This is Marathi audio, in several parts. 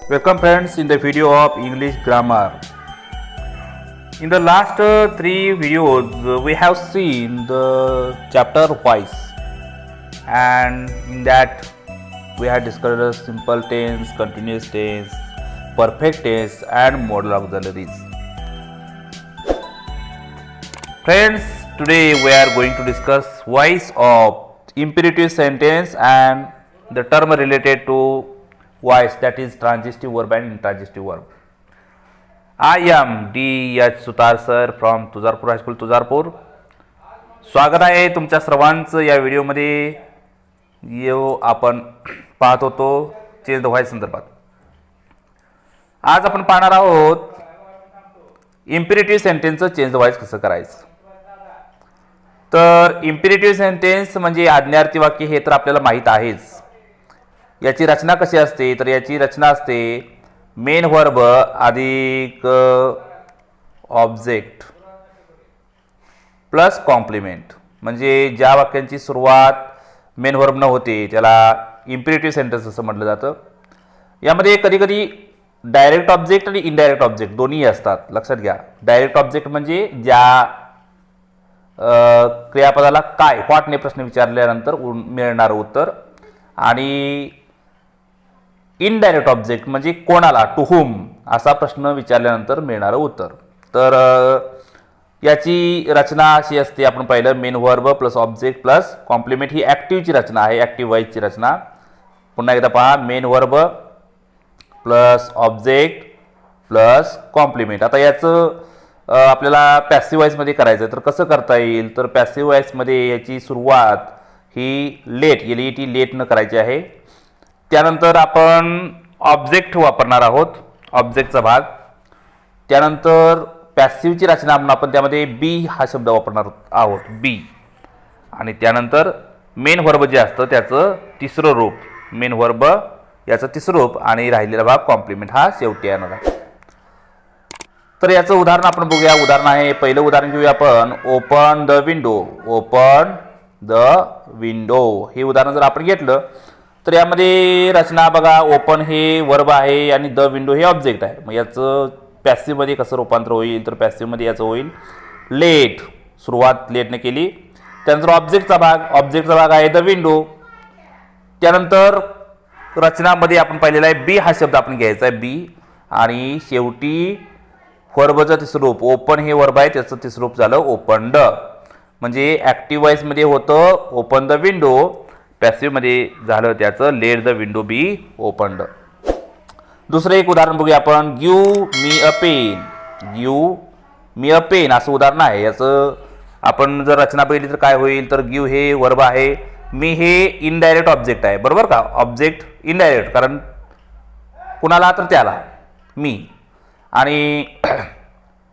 Welcome friends in the video of English grammar. In the last three videos we have seen the chapter voice, and in that we have discussed simple tense, continuous tense, perfect tense and modal auxiliaries. Friends, today we are going to discuss voice of imperative sentence and the term related to voice, that is transitive verb and intransitive verb. I am D.H. Sutar sir from Tuljapur high school Tuljapur. स्वागत आहे तुमच्या सर्वांचं या व्हिडिओमध्ये. आपण पाहत होतो चेंज द व्हॉइस संदर्भात. आज आपण पाहणार आहोत इम्पेरेटिव्ह सेंटेन्सचं चेंज द व्हॉइस कसं करायचं. तर इम्पेरेटिव्ह सेंटेन्स म्हणजे आज्ञार्थी वाक्य हे तर आपल्याला माहीत आहेच. याची रचना कशी असते, तर याची रचना असते मेन वर्ब अधिक ऑब्जेक्ट प्लस कॉम्प्लिमेंट. म्हणजे ज्या वाक्यांची सुरुवात मेन वर्ब न होते त्याला इम्पेरेटिव्ह सेंटेन्स असं म्हटलं जातं. यामध्ये कधी कधी डायरेक्ट ऑब्जेक्ट आणि इनडायरेक्ट ऑब्जेक्ट दोन्ही असतात. लक्षात घ्या, डायरेक्ट ऑब्जेक्ट म्हणजे ज्या क्रियापदाला काय व्हॉटने प्रश्न विचारल्यानंतर मिळणारं उत्तर, आणि इनडायरेक्ट ऑब्जेक्ट म्हणजे कोणाला, टू हुम असा प्रश्न विचारल्यानंतर मिळणारं उत्तर. तर याची रचना अशी असते, आपण पाहिलं main verb plus object plus complement. ही ॲक्टिव्हची रचना आहे, ॲक्टिव्ह व्हॉइसची रचना. पुन्हा एकदा पहा, main verb plus object plus complement. आता याचं आपल्याला पॅसिव्ह व्हॉइसमध्ये करायचं, तर कसं करता येईल, तर पॅसिव्ह व्हॉइसमध्ये याची सुरुवात ही लेट LET लेटनं करायची आहे. त्यानंतर आपण ऑब्जेक्ट वापरणार आहोत, ऑब्जेक्टचा भाग. त्यानंतर पॅसिव्हची रचना आपण त्यामध्ये बी हा शब्द वापरणार आहोत, बी. आणि त्यानंतर मेन वर्ब जे असतं त्याचं तिसरं रूप, मेन वर्ब याचं तिसरं रूप, आणि राहिलेला भाग कॉम्प्लिमेंट हा शेवटी येणार आहे. तर याचं उदाहरण आपण बघूया. उदाहरण आहे, पहिलं उदाहरण घेऊया आपण. Open the window, open the window हे उदाहरण जर आपण घेतलं तर यामध्ये रचना बघा, ओपन हे वर्ब आहे आणि द विंडो हे ऑब्जेक्ट आहे. मग याचं पॅसिव्हमध्ये कसं रूपांतर होईल, तर पॅसिव्हमध्ये याचं होईल लेट, सुरुवात लेटने केली. त्यानंतर ऑब्जेक्टचा भाग आहे द विंडो. त्यानंतर रचनामध्ये आपण पाहिलेला आहे बी हा शब्द आपण घ्यायचा आहे, बी. आणि शेवटी वर्बचं तिसरं रूप, ओपन हे वर्ब आहे त्याचं तिसरं रूप झालं ओपनड. म्हणजे ॲक्टिव्ह व्हॉइसमध्ये होतं ओपन द विंडो, पॅसिव्हमध्ये झालं त्याचं let the window B opened. दुसरं एक उदाहरण बघूया आपण. गिव्ह मी अ पेन, गिव्ह मी अ पेन असं उदाहरण आहे. याचं आपण जर रचना पाहिली तर काय होईल, तर गिव्ह हे वर्ब आहे, मी हे इनडायरेक्ट ऑब्जेक्ट आहे, बरोबर का. ऑब्जेक्ट इनडायरेक्ट, कारण कुणाला तर त्याला, मी. आणि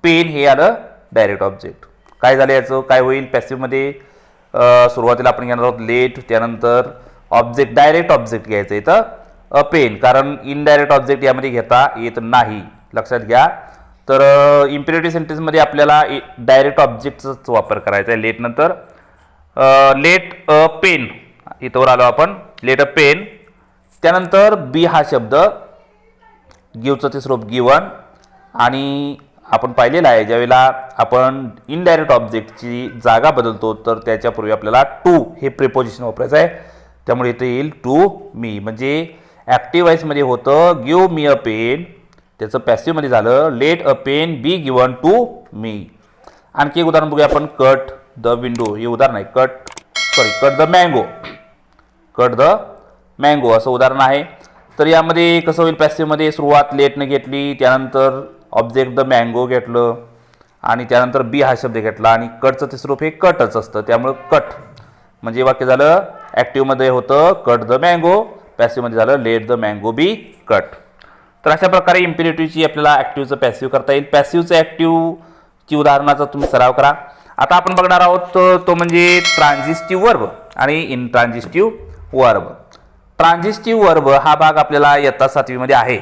पेन हे आलं डायरेक्ट ऑब्जेक्ट. काय झालं, याचं काय होईल, पॅसिव्हमध्ये सुरुवातीला आपण घेणार आहोत लेट, त्यानंतर ऑब्जेक्ट डायरेक्ट ऑब्जेक्ट घ्यायचं इथं अ पेन, कारण इनडायरेक्ट ऑब्जेक्ट यामध्ये घेता येत नाही, लक्षात घ्या. तर इम्पेरेटिव्ह सेंटेन्समध्ये आपल्याला डायरेक्ट ऑब्जेक्टचाच वापर करायचा आहे लेट नंतर. लेट अ पेन इथवर आलो आपण, लेट अ पेन. त्यानंतर बी हा शब्द, गिव्हचं तिसरं रूप गिवन. आणि आपण पाहिलेलं आहे ज्यावेळेला आपण इनडायरेक्ट ऑब्जेक्टची जागा बदलतो तर त्याच्यापूर्वी आपल्याला टू हे प्रिपोजिशन वापरायचं आहे. त्यामुळे इथे येईल टू मी. म्हणजे ॲक्टिव्ह व्हॉइसमध्ये होतं गिव्ह मी अ पेन, त्याचं पॅसिव्हमध्ये झालं let a pen be given to me. आणखी एक उदाहरण बघूया आपण. कट द विंडो हे उदाहरण आहे, cut the mango, cut the mango असं उदाहरण आहे. तर यामध्ये कसं होईल, पॅसिव्हमध्ये सुरुवात लेटने घेतली, त्यानंतर ऑब्जेक्ट द मँगो घेतलं, आणि त्यानंतर बी हा शब्द घेतला, आणि कटचं तिसरं रूप हे कटच असतं, त्यामुळं कट. म्हणजे वाक्य झालं ॲक्टिव्हमध्ये होतं कट द मँगो, पॅसिव्हमध्ये झालं let the mango be cut. तर अशा प्रकारे इम्पेरेटिव्हची आपल्याला ॲक्टिव्हचं पॅसिव्ह करता येईल. पॅसिव्हचं ॲक्टिव्हची उदाहरणाचा तुम्ही सराव करा. आता आपण बघणार आहोत तो म्हणजे ट्रान्झिस्टिव्ह वर्ब आणि इंट्रान्झिस्टिव्ह वर्ब. ट्रान्झिस्टिव्ह वर्ब हा भाग आपल्याला इयत्ता 7वीमध्ये आहे,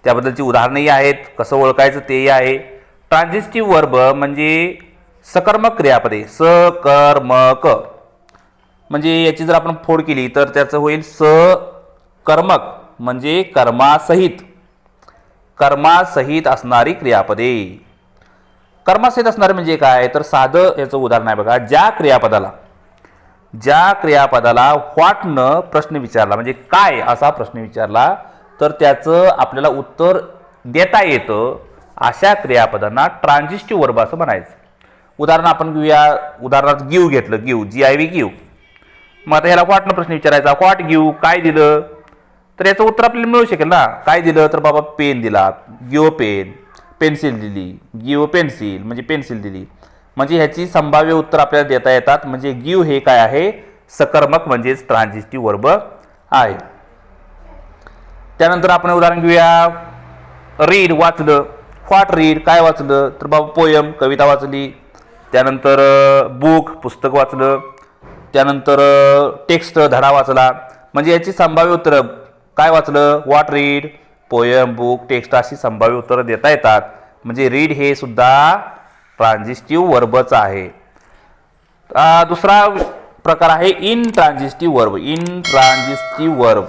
त्याबद्दलची उदाहरणंही आहेत, कसं ओळखायचं तेही आहे. ट्रान्झिस्टिव्ह वर्ब म्हणजे सकर्मक क्रियापदे, सकर्मक. म्हणजे याची जर आपण फोड केली तर त्याचं होईल सकर्मक म्हणजे कर्मासहित, कर्मासहित असणारी क्रियापदे. कर्मासहित असणारे म्हणजे काय, तर साधं याचं उदाहरण आहे बघा. ज्या क्रियापदाला व्हॉटनं प्रश्न विचारला, म्हणजे काय असा प्रश्न विचारला, तर त्याचं आपल्याला उत्तर देता येतं, अशा क्रियापदांना ट्रान्झिस्टिव्ह वर्ब असं म्हणायचं. उदाहरण आपण घेऊया. उदाहरणार्थ गिव घेतलं, गिव, GIV गिव. मग आता ह्याला व्हॉटनं प्रश्न विचारायचा, व्हॉट गिव, काय दिलं, तर याचं उत्तर आपल्याला मिळू शकेल ना. काय दिलं, तर बाबा पेन दिला, गिव पेन, पेन्सिल दिली, गिव पेन्सिल म्हणजे पेन्सिल दिली. म्हणजे ह्याची संभाव्य उत्तर आपल्याला देता येतात. म्हणजे गिव हे काय आहे, सकर्मक म्हणजेच ट्रान्झिस्टिव्ह वर्ब आहे. त्यानंतर आपण उदाहरण घेऊया. रीड वाचलं, व्हॉट रीड, काय वाचलं, तर बाबा पोयम, कविता वाचली. त्यानंतर बुक, पुस्तक वाचलं. त्यानंतर टेक्स्ट, धडा वाचला. म्हणजे याची संभाव्य उत्तर काय वाचलं, what read, poem, book, text अशी संभाव्य उत्तरं देता येतात. म्हणजे रीड हे सुद्धा ट्रान्झिस्टिव्ह वर्बच आहे. दुसरा प्रकार आहे इनट्रान्झिस्टिव्ह वर्ब. इनट्रान्झिस्टिव्ह वर्ब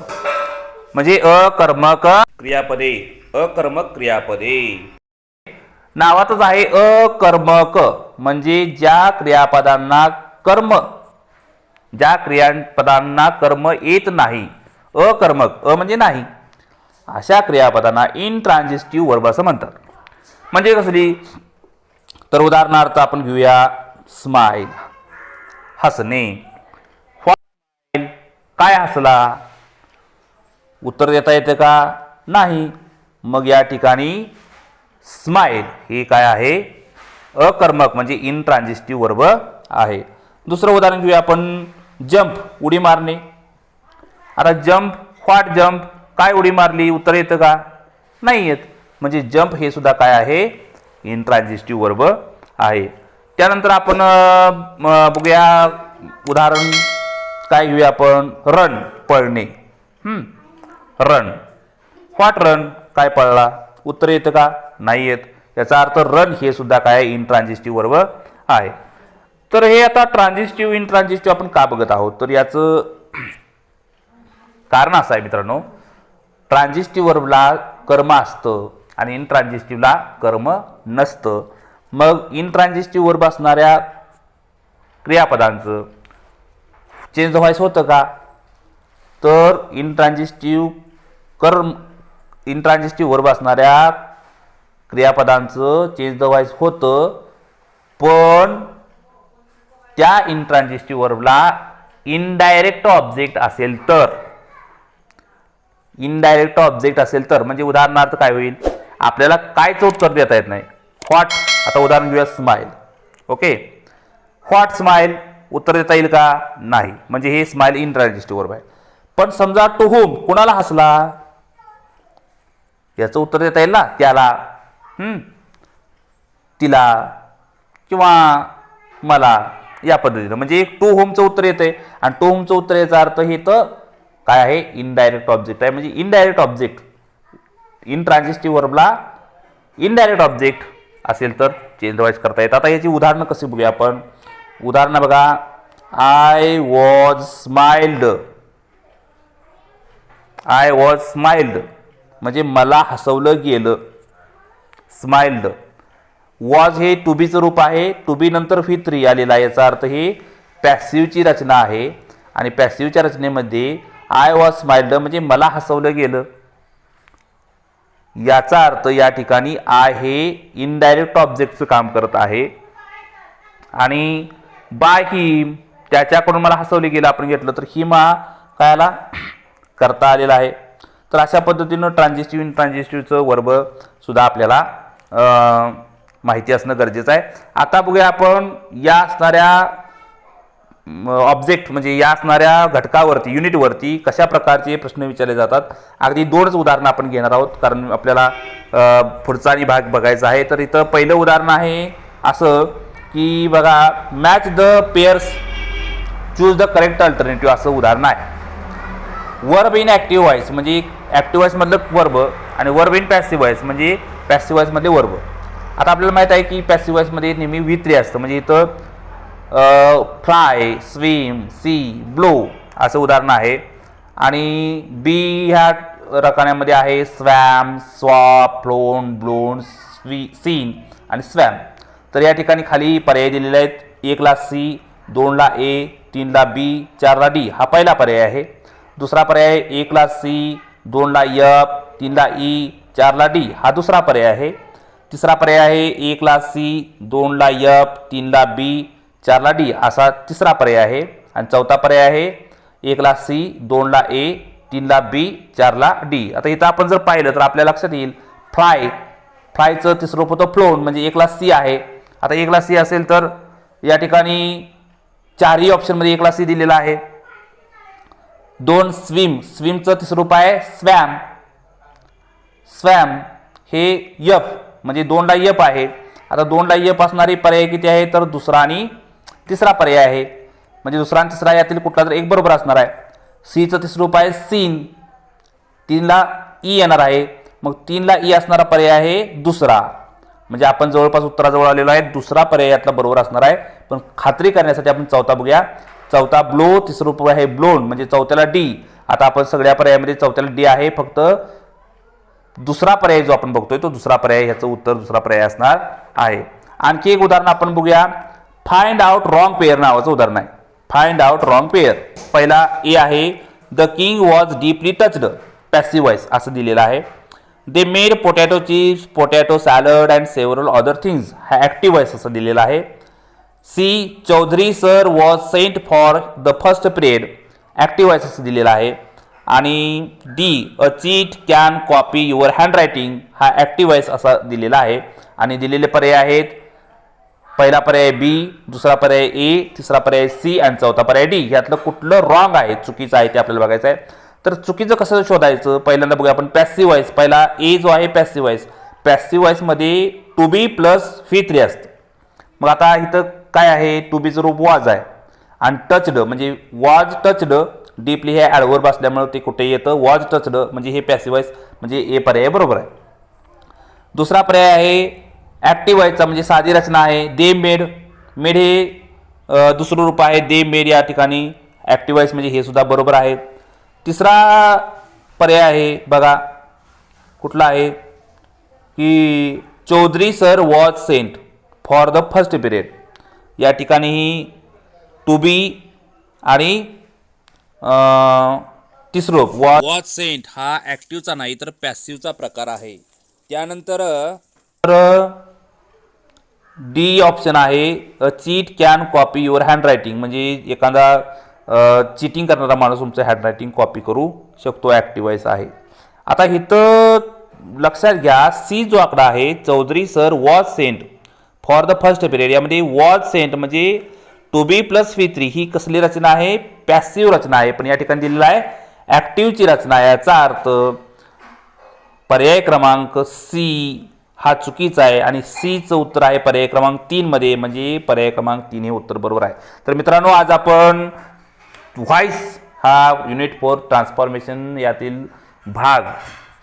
म्हणजे अकर्मक क्रियापदे. अकर्मक क्रियापदे नावातच आहे. अकर्मक म्हणजे ज्या क्रियापदांना कर्म येत नाही. अकर्मक, म्हणजे नाही, अशा क्रियापदांना इनट्रान्झिस्टिव्ह वर्ब असं म्हणतात. म्हणजे कसली, तर उदाहरणार्थ आपण घेऊया. स्माइल, हसणे. स्माइल, काय हसला, उत्तर देता येते का, नाही. मग या ठिकाणी स्माइल हे काय आहे, अकर्मक म्हणजे इनट्रान्झिस्टिव्ह वर्ब आहे. दुसरं उदाहरण घेऊया आपण. जंप, उडी मारणे. आता जंप, व्हॉट जंप, काय उडी मारली, उत्तर येतं का, नाही येत. म्हणजे जंप हे सुद्धा काय आहे, इनट्रान्झिस्टिव्ह वर्ब आहे. त्यानंतर आपण बघूया उदाहरण. काय घेऊया आपण. रन, पळणे. रन, व्हॉट रन, काय पळला, उत्तर येतं का, नाही येत. याचा अर्थ रन हे सुद्धा काय, इनट्रान्झिस्टिव्ह वर्ब आहे. तर हे आता ट्रान्झिस्टिव्ह इनट्रान्झिस्टिव्ह आपण का बघत आहोत, तर याचं कारण असं आहे मित्रांनो. ट्रान्झिस्टिव्ह वर्बला कर्म असतं आणि इनट्रान्झिस्टिव्हला कर्म नसतं. मग इनट्रान्झिस्टिव्ह वर्ब असणाऱ्या क्रियापदांचं चेंज व्हायचं होतं का, तर इनट्रान्झिस्टिव्ह वर्ब असणाऱ्या क्रियापदांचं चेंज व्हायच होतं. पण त्या इनट्रान्झिस्टिव्ह वर्बला इनडायरेक्ट ऑब्जेक्ट असेल तर, इनडायरेक्ट ऑब्जेक्ट असेल तर, म्हणजे उदाहरणार्थ काय होईल, आपल्याला कायचं उत्तर देता येत नाही. व्हॉट, आता उदाहरण घेऊया स्माइल. ओके, व्हॉट स्माइल, उत्तर देता येईल का, नाही. म्हणजे हे स्माइल इनट्रान्झिस्टिव्ह वर्ब आहे. पण समजा टू होम, कुणाला हसला, याचं उत्तर देता येईल ना, त्याला, तिला किंवा मला, या पद्धतीनं. म्हणजे टू होमचं उत्तर येतंय आणि टू होमचं उत्तर याचा अर्थ हे तर काय आहे, इनडायरेक्ट ऑब्जेक्ट आहे. म्हणजे इनडायरेक्ट ऑब्जेक्ट इनट्रान्झिस्टिव्ह वर्बला इनडायरेक्ट ऑब्जेक्ट असेल तर चेंज वाईज करता येतात. आता याची उदाहरणं कशी बघूया आपण. उदाहरणं बघा. I was smiled, I was smiled म्हणजे मला हसवलं गेलं, स्माइल्ड. वॉज हे टू बीचं रूप आहे, टू बी नंतर V3 आलेला आहे. याचा अर्थ हे पॅसिव्हची रचना आहे आणि पॅसिव्हच्या रचनेमध्ये आय वॉज स्माइल्ड म्हणजे मला हसवलं गेलं. याचा अर्थ या ठिकाणी आय हे इनडायरेक्ट ऑब्जेक्टचं काम करत आहे आणि बाय हिम त्याच्याकडून मला हसवले गेलं आपण घेतलं तर हिम हा कायला करता आलेला आहे. तर अशा पद्धतीनं ट्रान्झिस्टिव्ह इनट्रान्झिस्टिव्हचं वर्ब सुद्धा आपल्याला माहिती असणं गरजेचं आहे. आता बघूया आपण या असणाऱ्या ऑब्जेक्ट म्हणजे या असणाऱ्या घटकावरती युनिटवरती कशा प्रकारचे प्रश्न विचारले जातात. अगदी दोनच उदाहरणं आपण घेणार आहोत कारण आपल्याला पुढचा आणि भाग बघायचा आहे. तर इथं पहिलं उदाहरण आहे असं की बघा match the pairs choose the correct alternative असं उदाहरण आहे. वर्ब इन ॲक्टिव्ह व्हॉइस म्हणजे ॲक्टिव्ह व्हॉइस मधलं वर्ब आणि वर्ब इन पॅसिव्ह व्हॉइस म्हणजे पॅसिव्ह व्हॉइस मधले वर्ब. आता आपल्याला माहित आहे की पॅसिव्ह व्हॉइस मध्ये नेहमी V3 असतं म्हणजे इथं फ्लाय, स्विम, सी, ब्लो असं उदाहरण आहे आणि बी ह्या रकान्यामध्ये आहे swam, swap, flown, blown, seen आणि स्वॅम. तर या ठिकाणी खाली पर्याय दिलेले आहेत. 1 ला सी, 2 ला ए, 3 ला बी, 4 ला डी हा पहिला पर्याय आहे. दुसरा पर्याय 1 ला सी, 2 ला एफ, 3 ला ई, 4 ला डी हा दुसरा पर्याय आहे. तिसरा पर्याय आहे 1 ला सी, 2 ला एफ, 3 ला बी, 4 ला डी असा तिसरा पर्याय आहे. आणि चौथा पर्याय आहे 1 ला सी, 2 ला ए, 3 ला बी, 4 ला डी. आता इथं आपण जर पाहिलं तर आपल्या लक्षात येईल फ्लायचं तिसरं रूप होतं फ्लोन, म्हणजे 1 ला सी आहे. आता 1 ला सी असेल तर या ठिकाणी चारही ऑप्शनमध्ये 1 ला सी दिलेला आहे. 2 स्विमचं तिसरं रूप आहे स्वॅम हे एफ, म्हणजे 2 ला एफ आहे. आता 2 ला एफ असणारे पर्याय किती आहे तर दुसरा आणि तिसरा पर्याय आहे. म्हणजे दुसरा आणि तिसरा यातील कुठला तर एक बरोबर असणार आहे. सीचं तिसरं रूप आहे सीन, 3 ला ई येणार आहे. मग 3 ला ई असणारा पर्याय आहे दुसरा. म्हणजे आपण जवळपास उत्तराजवळ आलेलो आहे. दुसरा पर्याय यातला बरोबर असणार आहे. पण खात्री करण्यासाठी आपण चौथा बघूया. चौथा ब्लो, तिसरं रूप आहे ब्लोन, म्हणजे चौथ्याला डी. आता आपण सगळ्या पर्यायामध्ये चौथ्याला डी आहे. फक्त दुसरा पर्याय जो आपण बघतोय तो दुसरा पर्याय, ह्याचं उत्तर दुसरा पर्याय असणार आहे. आणखी एक उदाहरण आपण बघूया. फाइंड आउट रॉंग पेअर नावाचं उदाहरण आहे. Find out wrong pair. पहिला ए आहे the king was deeply touched, passive voice असं दिलेलं आहे. They made potato chips, potato salad and several other things हा ॲक्टिव्ह व्हॉइस असं दिलेला आहे. C Chaudhari sir was sent for the first period, active voice असं दिलेला आहे. आणि D a cheat can copy your handwriting हा ॲक्टिव्ह व्हॉइस असा दिलेला आहे. आणि दिलेले पर्याय आहेत पहिला पर्याय बी, दुसरा पर्याय ए, तिसरा पर्याय सी आणि चौथा पर्याय डी. यातलं कुठलं रॉंग आहे, चुकीचं आहे ते आपल्याला बघायचं आहे. तर चुकीचं कसं शोधायचं पहिल्यांदा बघूया आपण. पॅसिव्ह व्हॉइस पहिला ए जो आहे पॅसिव्ह व्हॉइस. पॅसिव्ह व्हॉइसमध्ये टू बी प्लस V3 असतं. मग आता इथं काय आहे, टू बीचं रूप वॉज आहे. आणि टचड म्हणजे वॉज टचड, डीपली हे ॲडव्हर्ब असल्यामुळे ते कुठे येतं वॉज टचड, म्हणजे हे पॅसिव्ह व्हॉइस, म्हणजे ए पर्याय बरोबर आहे. दुसरा पर्याय आहे ॲक्टिव्ह व्हॉइसचा, म्हणजे साधी रचना आहे. दे मेड, मेड हे दुसरं रूप आहे. दे मेड या ठिकाणी ॲक्टिव्ह व्हॉइस, म्हणजे हे सुद्धा बरोबर आहे. तिसरा पर्याय आहे बघा कुठला आहे की Chaudhari sir was sent for the first period. या ठिकाणी टू बी आणि तिसरं रूप वॉज सेंट हा ॲक्टिव्हचा नाही तर पॅसिव्हचा प्रकार आहे. त्यानंतर डी ऑप्शन आहे अ cheat can copy your handwriting, म्हणजे एखादा चिटिंग करणारा माणूस तुमचं हँडरायटिंग कॉपी करू शकतो, ॲक्टिव्ह व्हॉइस आहे. आता इथं लक्षात घ्या सी जो आकडा आहे Chaudhari sir was sent for the first period, यामध्ये वॉज सेंट म्हणजे टू बी प्लस V3 ही कसली रचना आहे, पॅसिव्ह रचना आहे. पण या ठिकाणी दिलेला आहे ॲक्टिव्हची रचना. याचा अर्थ पर्याय क्रमांक सी हा चुकीचा आहे आणि सीचं उत्तर आहे पर्याय क्रमांक 3 मध्ये, म्हणजे पर्याय क्रमांक 3 हे उत्तर बरोबर आहे. तर मित्रांनो आज आपण व्हॉइस हा युनिट 4 ट्रान्सफॉर्मेशन यातील भाग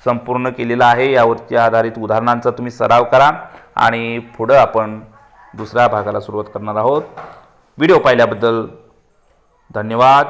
संपूर्ण केलेला आहे. यावरती आधारित उदाहरणांचा तुम्ही सराव करा आणि पुढे आपण दुसऱ्या भागाला सुरुवात करणार आहोत. व्हिडिओ पाहिल्याबद्दल धन्यवाद.